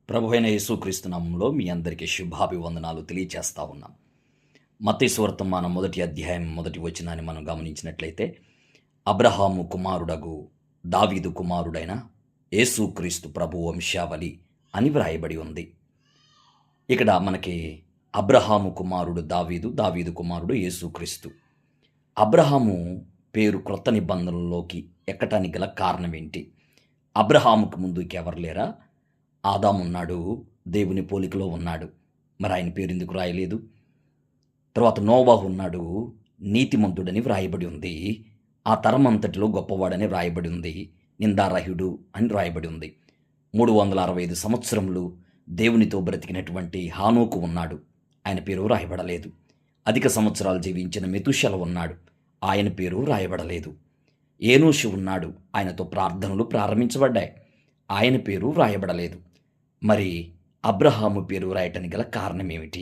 ప్రభు అయిన యేసుక్రీస్తు నామములో మీ అందరికీ శుభాభివందనాలు తెలియచేస్తా ఉన్నాం. మత్తయి సువార్త మొదటి అధ్యాయం మొదటి వచనాన్ని మనం గమనించినట్లయితే, అబ్రహాము కుమారుడగు దావీదు కుమారుడైన యేసుక్రీస్తు ప్రభు వంశావళి అని వ్రాయబడి ఉంది. ఇక్కడ మనకి అబ్రహాము కుమారుడు దావీదు, దావీదు కుమారుడు యేసుక్రీస్తు. అబ్రహాము పేరు క్రొత్త నిబంధనలోకి ఎక్కటానికి గల కారణం ఏంటి? అబ్రహాముకు ముందు ఎవరు లేరా? ఆదాము ఉన్నాడు, దేవుని పోలికలో ఉన్నాడు. మరి ఆయన పేరు ఎందుకు రాయలేదు? తర్వాత నోవాహు ఉన్నాడు, నీతిమంతుడని వ్రాయబడి ఉంది. ఆ తరం అంతటిలో గొప్పవాడని వ్రాయబడి ఉంది. నిందారహితుడు అని వ్రాయబడి ఉంది. 365 సంవత్సరములు దేవునితో బ్రతికినటువంటి హానోకు ఉన్నాడు, ఆయన పేరు రాయబడలేదు. అధిక సంవత్సరాలు జీవించిన మెతుషెల ఉన్నాడు, ఆయన పేరు రాయబడలేదు. ఏనోషు ఉన్నాడు, ఆయనతో ప్రార్థనలు ప్రారంభించబడ్డాయి, ఆయన పేరు వ్రాయబడలేదు. మరి అబ్రహాము పేరు రాయటానికి గల కారణం ఏమిటి?